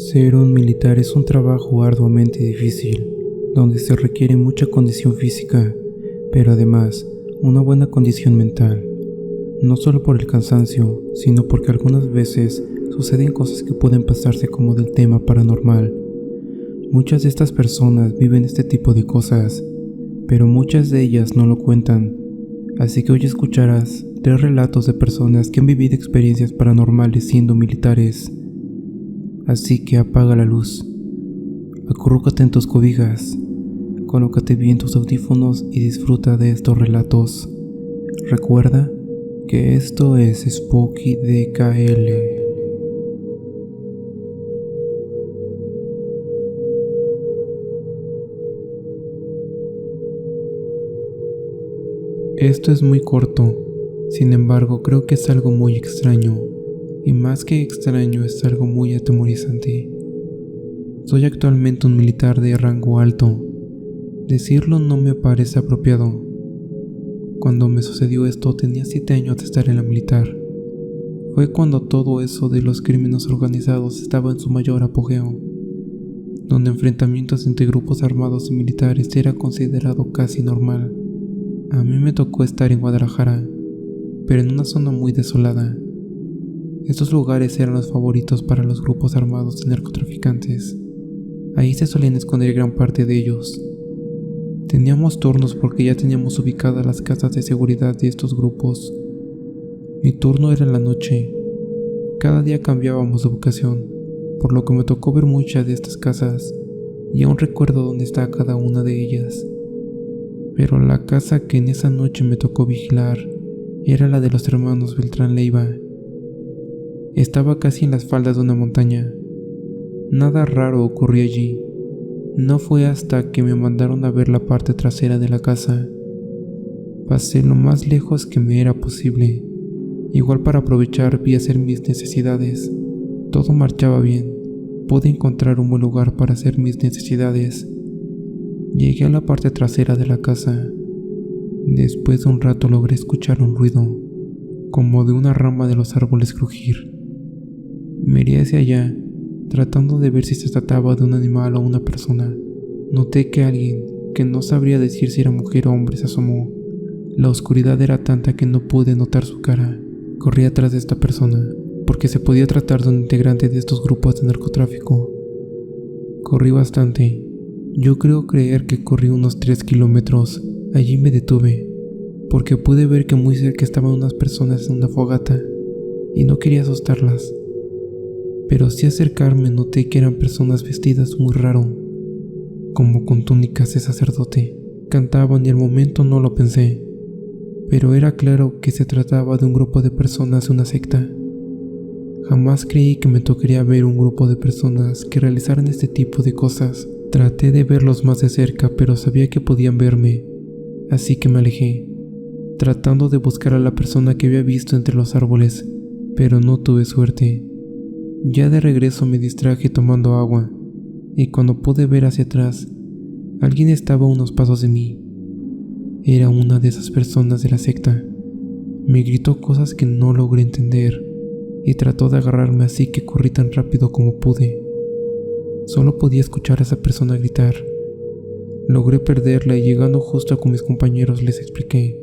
Ser un militar es un trabajo arduamente difícil, donde se requiere mucha condición física, pero además una buena condición mental, no solo por el cansancio, sino porque algunas veces suceden cosas que pueden pasarse como del tema paranormal. Muchas de estas personas viven este tipo de cosas, pero muchas de ellas no lo cuentan, así que hoy escucharás 3 relatos de personas que han vivido experiencias paranormales siendo militares. Así que apaga la luz, acurrúcate en tus cobijas, colócate bien tus audífonos y disfruta de estos relatos. Recuerda que esto es Spooky DKL. Esto es muy corto, sin embargo creo que es algo muy extraño, y más que extraño es algo muy atemorizante. Soy actualmente un militar de rango alto. Decirlo no me parece apropiado. Cuando me sucedió esto tenía 7 años de estar en la militar. Fue cuando todo eso de los crímenes organizados estaba en su mayor apogeo, donde enfrentamientos entre grupos armados y militares era considerado casi normal. A mí me tocó estar en Guadalajara, pero en una zona muy desolada. Estos lugares eran los favoritos para los grupos armados y narcotraficantes. Ahí se solían esconder gran parte de ellos. Teníamos turnos porque ya teníamos ubicadas las casas de seguridad de estos grupos. Mi turno era en la noche. Cada día cambiábamos de ubicación, por lo que me tocó ver muchas de estas casas, y aún recuerdo dónde está cada una de ellas. Pero la casa que en esa noche me tocó vigilar era la de los hermanos Beltrán Leiva. Estaba casi en las faldas de una montaña. Nada raro ocurrió allí. No fue hasta que me mandaron a ver la parte trasera de la casa. Pasé lo más lejos que me era posible. Igual para aprovechar vi hacer mis necesidades. Todo marchaba bien. Pude encontrar un buen lugar para hacer mis necesidades. Llegué a la parte trasera de la casa. Después de un rato logré escuchar un ruido, como de una rama de los árboles crujir. Miré hacia allá, tratando de ver si se trataba de un animal o una persona. Noté que alguien, que no sabría decir si era mujer o hombre, se asomó. La oscuridad era tanta que no pude notar su cara. Corrí atrás de esta persona, porque se podía tratar de un integrante de estos grupos de narcotráfico. Corrí bastante. Yo creo creer que corrí unos 3 kilómetros. Allí me detuve, porque pude ver que muy cerca estaban unas personas en una fogata, y no quería asustarlas. Pero sí acercarme noté que eran personas vestidas muy raro, como con túnicas de sacerdote. Cantaban y al momento no lo pensé, pero era claro que se trataba de un grupo de personas de una secta. Jamás creí que me tocaría ver un grupo de personas que realizaran este tipo de cosas. Traté de verlos más de cerca, pero sabía que podían verme, así que me alejé, tratando de buscar a la persona que había visto entre los árboles, pero no tuve suerte. Ya de regreso me distraje tomando agua, y cuando pude ver hacia atrás, alguien estaba a unos pasos de mí. Era una de esas personas de la secta. Me gritó cosas que no logré entender, y trató de agarrarme, así que corrí tan rápido como pude. Solo podía escuchar a esa persona gritar. Logré perderla y llegando justo con mis compañeros les expliqué,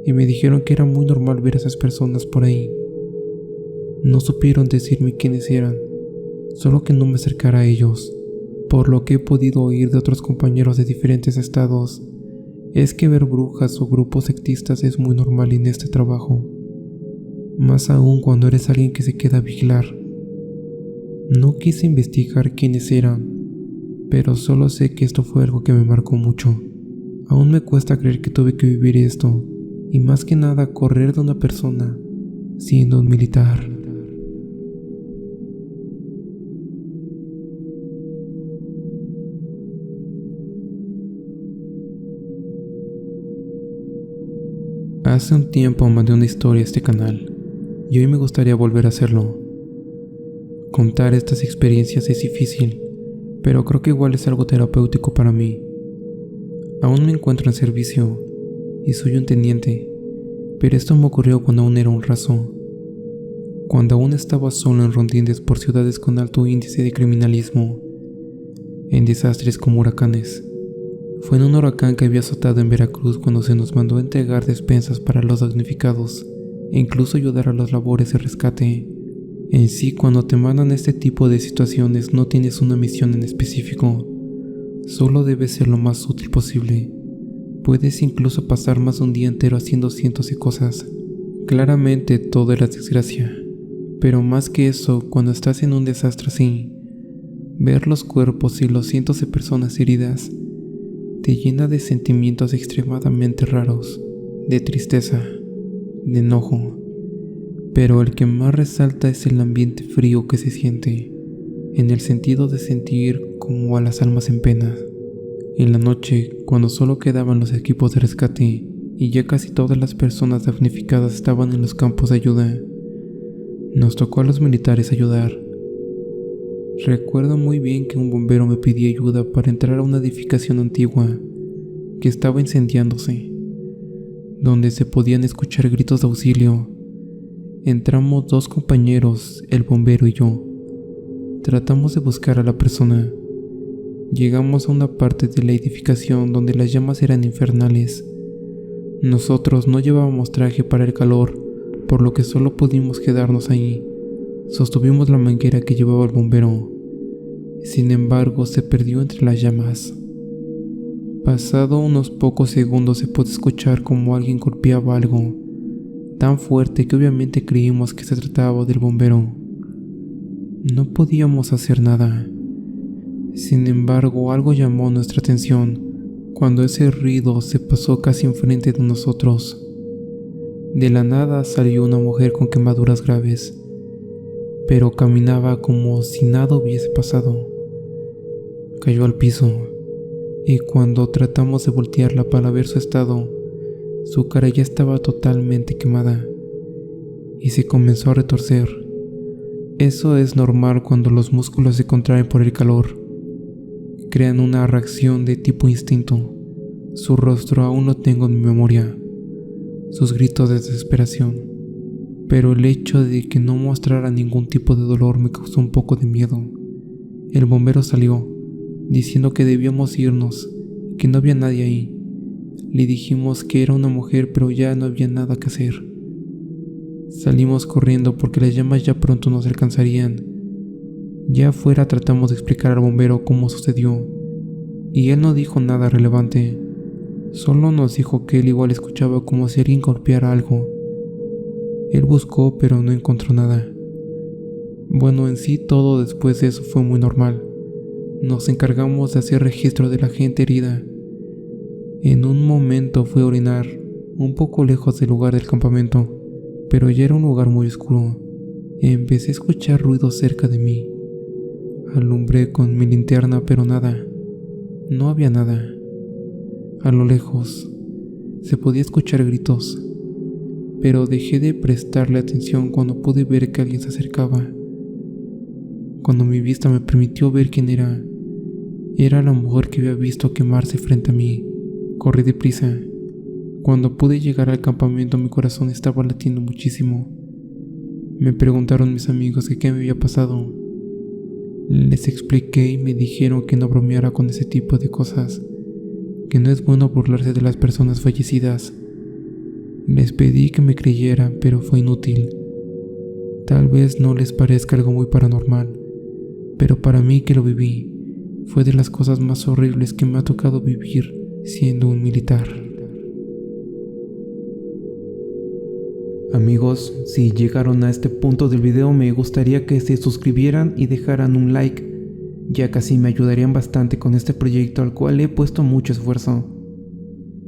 y me dijeron que era muy normal ver a esas personas por ahí. No supieron decirme quiénes eran, solo que no me acercara a ellos. Por lo que he podido oír de otros compañeros de diferentes estados, es que ver brujas o grupos sectistas es muy normal en este trabajo, más aún cuando eres alguien que se queda a vigilar. No quise investigar quiénes eran, pero solo sé que esto fue algo que me marcó mucho. Aún me cuesta creer que tuve que vivir esto, y más que nada correr de una persona, siendo un militar. Hace un tiempo mandé una historia a este canal, y hoy me gustaría volver a hacerlo. Contar estas experiencias es difícil, pero creo que igual es algo terapéutico para mí. Aún me encuentro en servicio, y soy un teniente, pero esto me ocurrió cuando aún era un raso. cuando aún estaba solo en rondines por ciudades con alto índice de criminalismo, en desastres como huracanes. Fue en un huracán que había azotado en Veracruz cuando se nos mandó entregar despensas para los damnificados e incluso ayudar a las labores de rescate. En sí, cuando te mandan este tipo de situaciones no tienes una misión en específico, solo debes ser lo más útil posible. Puedes incluso pasar más de un día entero haciendo cientos de cosas. Claramente todo era desgracia, pero más que eso, cuando estás en un desastre así, ver los cuerpos y los cientos de personas heridas te llena de sentimientos extremadamente raros, de tristeza, de enojo, pero el que más resalta es el ambiente frío que se siente, en el sentido de sentir como a las almas en pena. En la noche, cuando solo quedaban los equipos de rescate y ya casi todas las personas damnificadas estaban en los campos de ayuda, nos tocó a los militares ayudar. Recuerdo muy bien que un bombero me pidió ayuda para entrar a una edificación antigua que estaba incendiándose, donde se podían escuchar gritos de auxilio. Entramos 2 compañeros, el bombero y yo. Tratamos de buscar a la persona. Llegamos a una parte de la edificación donde las llamas eran infernales. Nosotros no llevábamos traje para el calor, por lo que solo pudimos quedarnos ahí. Sostuvimos la manguera que llevaba el bombero. Sin embargo, se perdió entre las llamas. Pasado unos pocos segundos se pudo escuchar como alguien golpeaba algo, tan fuerte que obviamente creímos que se trataba del bombero. No podíamos hacer nada. Sin embargo, algo llamó nuestra atención cuando ese ruido se pasó casi enfrente de nosotros. De la nada salió una mujer con quemaduras graves, pero caminaba como si nada hubiese pasado. Cayó al piso, y cuando tratamos de voltearla para ver su estado, su cara ya estaba totalmente quemada, y se comenzó a retorcer. Eso es normal cuando los músculos se contraen por el calor. Crean una reacción de tipo instinto. Su rostro aún lo tengo en mi memoria, sus gritos de desesperación, pero el hecho de que no mostrara ningún tipo de dolor me causó un poco de miedo. El bombero salió, diciendo que debíamos irnos, que no había nadie ahí. Le dijimos que era una mujer, pero ya no había nada que hacer. Salimos corriendo porque las llamas ya pronto nos alcanzarían. Ya afuera tratamos de explicar al bombero cómo sucedió, y él no dijo nada relevante. Solo nos dijo que él igual escuchaba como si alguien golpeara algo. Él buscó, pero no encontró nada. Bueno, en sí todo después de eso fue muy normal. Nos encargamos de hacer registro de la gente herida. En un momento fui a orinar, un poco lejos del lugar del campamento, pero ya era un lugar muy oscuro. Empecé a escuchar ruidos cerca de mí. Alumbré con mi linterna, pero nada. No había nada. A lo lejos se podía escuchar gritos, pero dejé de prestarle atención cuando pude ver que alguien se acercaba. Cuando mi vista me permitió ver quién era la mujer que había visto quemarse frente a mí. Corrí deprisa. Cuando pude llegar al campamento, mi corazón estaba latiendo muchísimo. Me preguntaron mis amigos que qué me había pasado. Les expliqué y me dijeron que no bromeara con ese tipo de cosas, que no es bueno burlarse de las personas fallecidas. Les pedí que me creyeran, pero fue inútil. Tal vez no les parezca algo muy paranormal, pero para mí, que lo viví, fue de las cosas más horribles que me ha tocado vivir siendo un militar. Amigos, si llegaron a este punto del video, me gustaría que se suscribieran y dejaran un like, ya que así me ayudarían bastante con este proyecto al cual he puesto mucho esfuerzo.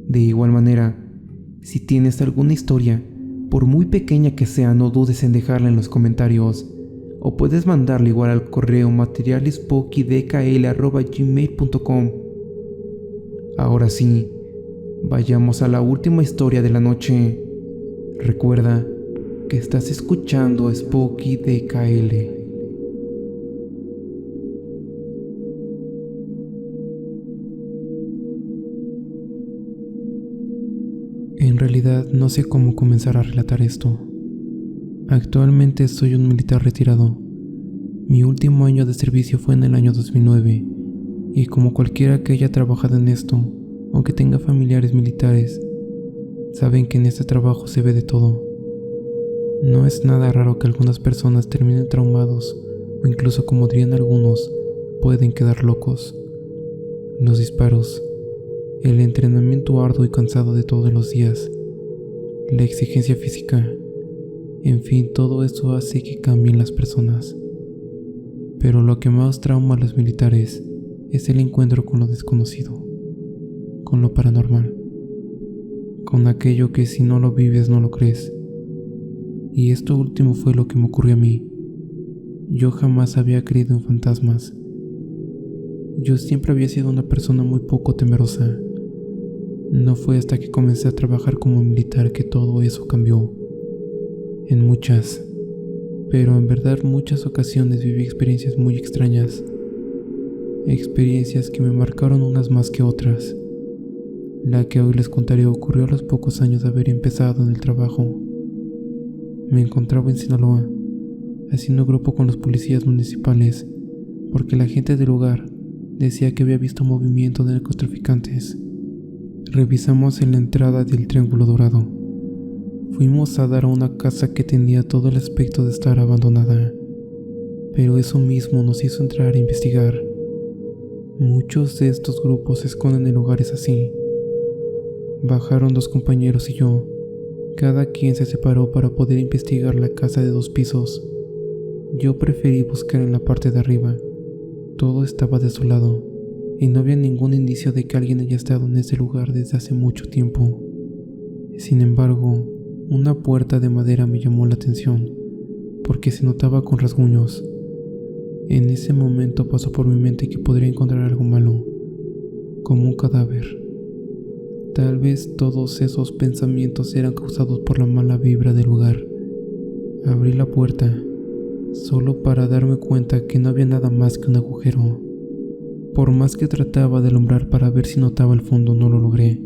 De igual manera, si tienes alguna historia, por muy pequeña que sea, no dudes en dejarla en los comentarios, o puedes mandarla igual al correo materialespokydkl@gmail.com. Ahora sí, vayamos a la última historia de la noche. Recuerda que estás escuchando Spooky DKL. En realidad no sé cómo comenzar a relatar esto. Actualmente soy un militar retirado. Mi último año de servicio fue en el año 2009, y como cualquiera que haya trabajado en esto, o que tenga familiares militares, saben que en este trabajo se ve de todo. No es nada raro que algunas personas terminen traumados, o incluso, como dirían algunos, pueden quedar locos. Los disparos, el entrenamiento arduo y cansado de todos los días, la exigencia física, en fin, todo eso hace que cambien las personas. Pero lo que más trauma a los militares es el encuentro con lo desconocido, con lo paranormal, con aquello que si no lo vives no lo crees. Y esto último fue lo que me ocurrió a mí. Yo jamás había creído en fantasmas. Yo siempre había sido una persona muy poco temerosa. No fue hasta que comencé a trabajar como militar que todo eso cambió. En muchas, pero en verdad muchas ocasiones viví experiencias muy extrañas. Experiencias que me marcaron unas más que otras. La que hoy les contaré ocurrió a los pocos años de haber empezado en el trabajo. Me encontraba en Sinaloa, haciendo grupo con los policías municipales, porque la gente del lugar decía que había visto movimiento de narcotraficantes. Revisamos en la entrada del Triángulo Dorado. Fuimos a dar a una casa que tenía todo el aspecto de estar abandonada, pero eso mismo nos hizo entrar a investigar. Muchos de estos grupos se esconden en lugares así. Bajaron 2 compañeros y yo. Cada quien se separó para poder investigar la casa de 2 pisos. Yo preferí buscar en la parte de arriba. Todo estaba desolado y no había ningún indicio de que alguien haya estado en ese lugar desde hace mucho tiempo. Sin embargo, una puerta de madera me llamó la atención porque se notaba con rasguños. En ese momento pasó por mi mente que podría encontrar algo malo, como un cadáver. Tal vez todos esos pensamientos eran causados por la mala vibra del lugar. Abrí la puerta, solo para darme cuenta que no había nada más que un agujero. Por más que trataba de alumbrar para ver si notaba el fondo, no lo logré.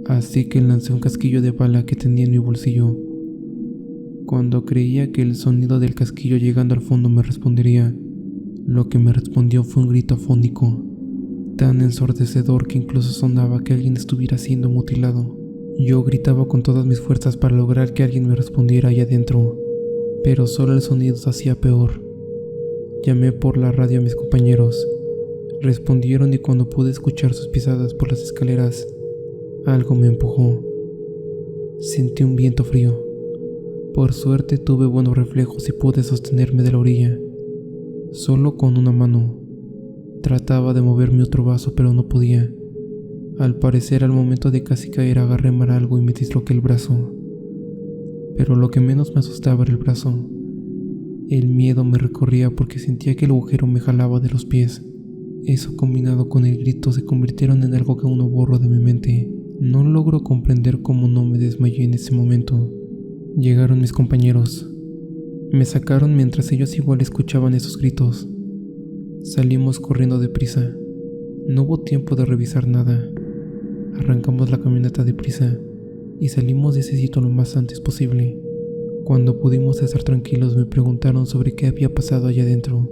Así que lancé un casquillo de bala que tenía en mi bolsillo. Cuando creía que el sonido del casquillo llegando al fondo me respondería, lo que me respondió fue un grito afónico, tan ensordecedor que incluso sonaba que alguien estuviera siendo mutilado. Yo gritaba con todas mis fuerzas para lograr que alguien me respondiera allá adentro, pero solo el sonido se hacía peor. Llamé por la radio a mis compañeros. Respondieron y cuando pude escuchar sus pisadas por las escaleras, algo me empujó. Sentí un viento frío. Por suerte tuve buenos reflejos y pude sostenerme de la orilla, solo con una mano. Trataba de mover mi otro brazo, pero no podía. Al parecer, al momento de casi caer, agarré mal algo y me disloqué el brazo. Pero lo que menos me asustaba era el brazo. El miedo me recorría porque sentía que el agujero me jalaba de los pies. Eso combinado con el grito se convirtieron en algo que aún no borro de mi mente. No logro comprender cómo no me desmayé en ese momento. Llegaron mis compañeros. Me sacaron mientras ellos igual escuchaban esos gritos. Salimos corriendo deprisa. No hubo tiempo de revisar nada. Arrancamos la camioneta deprisa y salimos de ese sitio lo más antes posible. Cuando pudimos estar tranquilos me preguntaron sobre qué había pasado allá adentro.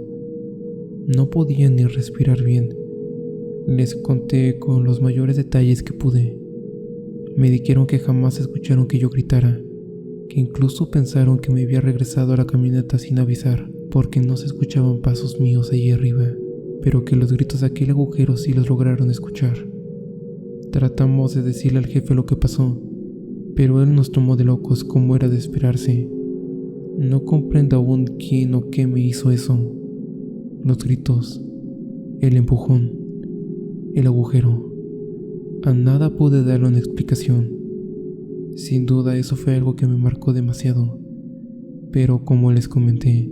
No podía ni respirar bien. Les conté con los mayores detalles que pude. Me dijeron que jamás escucharon que yo gritara, que incluso pensaron que me había regresado a la camioneta sin avisar, porque no se escuchaban pasos míos allí arriba, pero que los gritos de aquel agujero sí los lograron escuchar. Tratamos de decirle al jefe lo que pasó, pero él nos tomó de locos como era de esperarse. No comprendo aún quién o qué me hizo eso. Los gritos, el empujón, el agujero. A nada pude darle una explicación. Sin duda eso fue algo que me marcó demasiado. Pero como les comenté,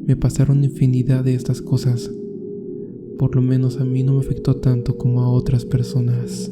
me pasaron infinidad de estas cosas. Por lo menos a mí no me afectó tanto como a otras personas.